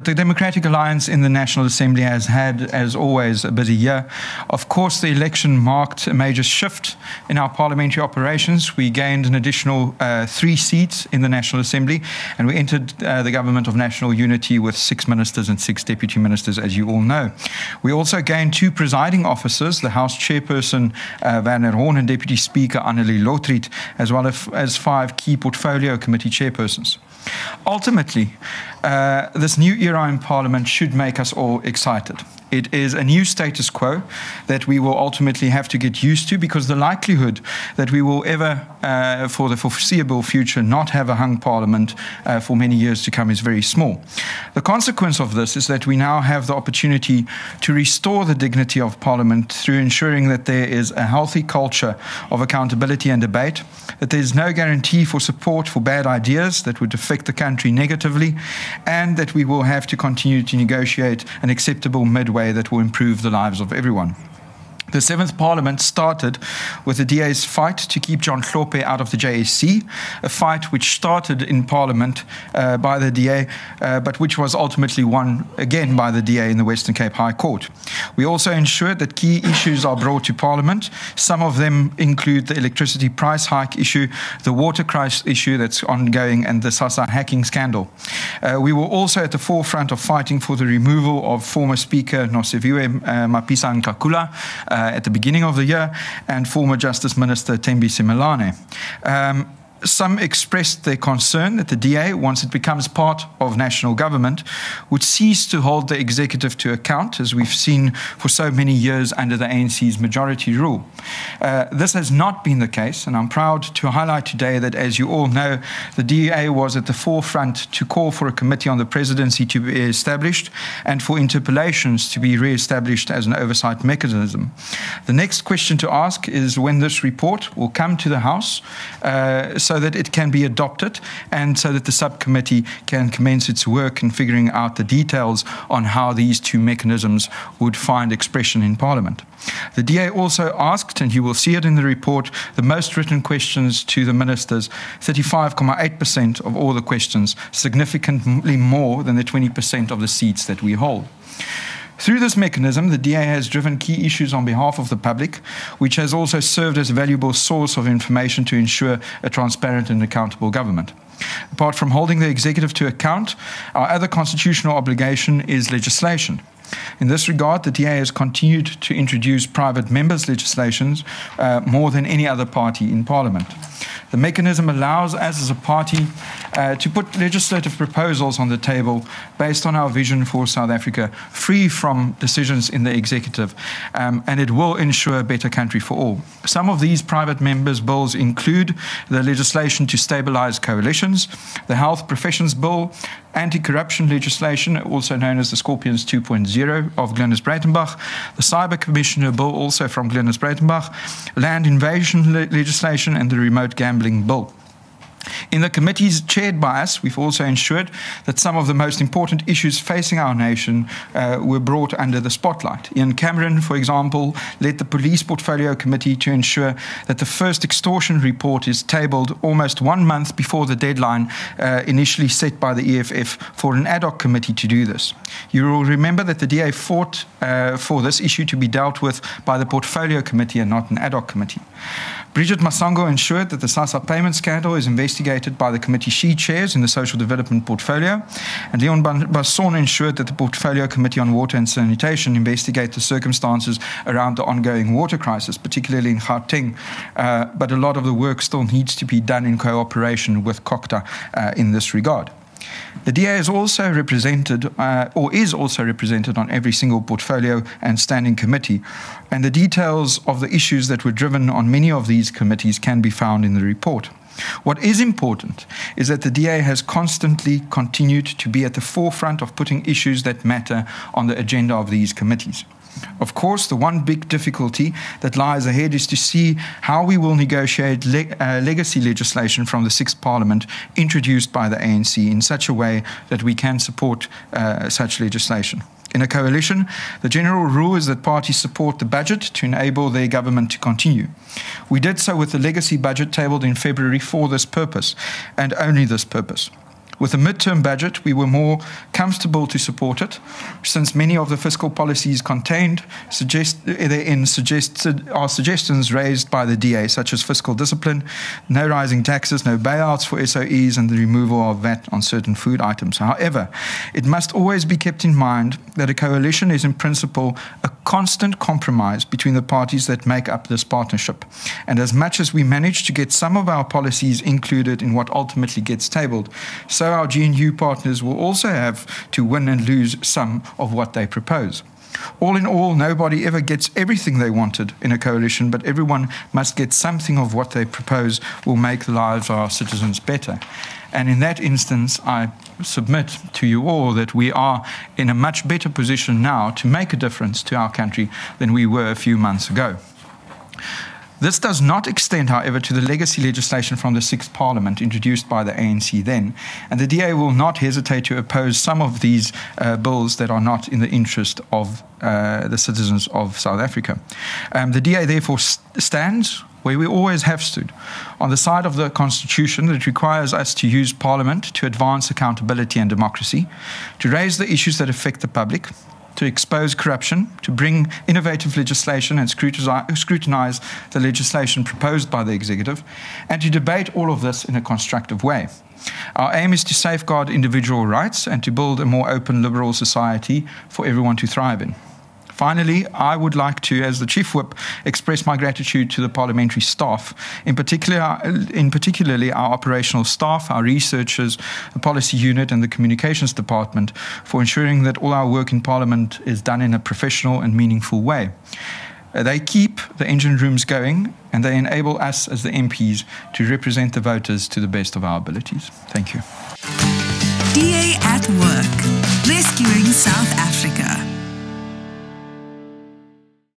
The Democratic Alliance in the National Assembly has had, as always, a busy year. Of course, the election marked a major shift in our parliamentary operations. We gained an additional 3 seats in the National Assembly, and we entered the government of national unity with 6 ministers and 6 deputy ministers, as you all know. We also gained 2 presiding officers, the House Chairperson Werner Horn and Deputy Speaker Annelie Lotriet, as well as 5 key portfolio committee chairpersons. Ultimately, this new era in Parliament should make us all excited. It is a new status quo that we will ultimately have to get used to, because the likelihood that we will ever, for the foreseeable future, not have a hung Parliament for many years to come is very small. The consequence of this is that we now have the opportunity to restore the dignity of Parliament through ensuring that there is a healthy culture of accountability and debate, that there is no guarantee for support for bad ideas that would affect the country negatively, and that we will have to continue to negotiate an acceptable midway that will improve the lives of everyone. The 7th Parliament started with the DA's fight to keep John Hlophe out of the JSC, a fight which started in Parliament by the DA, but which was ultimately won again by the DA in the Western Cape High Court. We also ensured that key issues are brought to Parliament. Some of them include the electricity price hike issue, the water crisis issue that's ongoing, and the SASSA hacking scandal. We were also at the forefront of fighting for the removal of former Speaker Nosiviwe Mapisa-Nkakula at the beginning of the year, and former Justice Minister Thembi Simelane. Some expressed their concern that the DA, once it becomes part of national government, would cease to hold the executive to account, as we've seen for so many years under the ANC's majority rule. This has not been the case, and I'm proud to highlight today that, as you all know, the DA was at the forefront to call for a committee on the presidency to be established and for interpellations to be re-established as an oversight mechanism. The next question to ask is when this report will come to the House, so that it can be adopted and so that the subcommittee can commence its work in figuring out the details on how these 2 mechanisms would find expression in Parliament. The DA also asked, and you will see it in the report, the most written questions to the ministers, 35.8% of all the questions, significantly more than the 20% of the seats that we hold. Through this mechanism, the DA has driven key issues on behalf of the public, which has also served as a valuable source of information to ensure a transparent and accountable government. Apart from holding the executive to account, our other constitutional obligation is legislation. In this regard, the DA has continued to introduce private members' legislations more than any other party in Parliament. The mechanism allows us as a party to put legislative proposals on the table based on our vision for South Africa, free from decisions in the executive, and it will ensure a better country for all. Some of these private members' bills include the legislation to stabilize coalitions, the Health Professions Bill, anti-corruption legislation, also known as the Scorpions 2.0 of Glenis Breitenbach, the Cyber Commissioner Bill, also from Glenis Breitenbach, land invasion legislation, and the Remote Gambling Bill. In the committees chaired by us, we've also ensured that some of the most important issues facing our nation were brought under the spotlight. Ian Cameron, for example, led the Police Portfolio Committee to ensure that the first extortion report is tabled almost 1 month before the deadline initially set by the EFF for an ad hoc committee to do this. You will remember that the DA fought for this issue to be dealt with by the Portfolio Committee and not an ad hoc committee. Bridget Masango ensured that the SASSA payment scandal is investigated by the committee she chairs in the Social Development Portfolio, and Leon Basson ensured that the Portfolio Committee on Water and Sanitation investigate the circumstances around the ongoing water crisis, particularly in Gauteng, but a lot of the work still needs to be done in cooperation with COCTA in this regard. The DA is also represented, or is also represented on every single portfolio and standing committee, and the details of the issues that were driven on many of these committees can be found in the report. What is important is that the DA has constantly continued to be at the forefront of putting issues that matter on the agenda of these committees. Of course, the one big difficulty that lies ahead is to see how we will negotiate legacy legislation from the 6th Parliament introduced by the ANC in such a way that we can support such legislation. In a coalition, the general rule is that parties support the budget to enable their government to continue. We did so with the legacy budget tabled in February for this purpose, and only this purpose. With the midterm budget, we were more comfortable to support it, since many of the fiscal policies contained are suggestions raised by the DA, such as fiscal discipline, no rising taxes, no bailouts for SOEs, and the removal of VAT on certain food items. However, it must always be kept in mind that a coalition is in principle a constant compromise between the parties that make up this partnership. And as much as we manage to get some of our policies included in what ultimately gets tabled, so our GNU partners will also have to win and lose some of what they propose. All in all, nobody ever gets everything they wanted in a coalition, but everyone must get something of what they propose will make the lives of our citizens better. And in that instance, I submit to you all that we are in a much better position now to make a difference to our country than we were a few months ago. This does not extend, however, to the legacy legislation from the 6th Parliament introduced by the ANC then, and the DA will not hesitate to oppose some of these bills that are not in the interest of the citizens of South Africa. The DA therefore stands where we always have stood, on the side of the Constitution that requires us to use Parliament to advance accountability and democracy, to raise the issues that affect the public, to expose corruption, to bring innovative legislation and scrutinize the legislation proposed by the executive, and to debate all of this in a constructive way. Our aim is to safeguard individual rights and to build a more open, liberal society for everyone to thrive in. Finally, I would like to, as the Chief Whip, express my gratitude to the parliamentary staff, in particularly our operational staff, our researchers, the policy unit and the communications department, for ensuring that all our work in Parliament is done in a professional and meaningful way. They keep the engine rooms going and they enable us as the MPs to represent the voters to the best of our abilities. Thank you. DA at Work. Rescue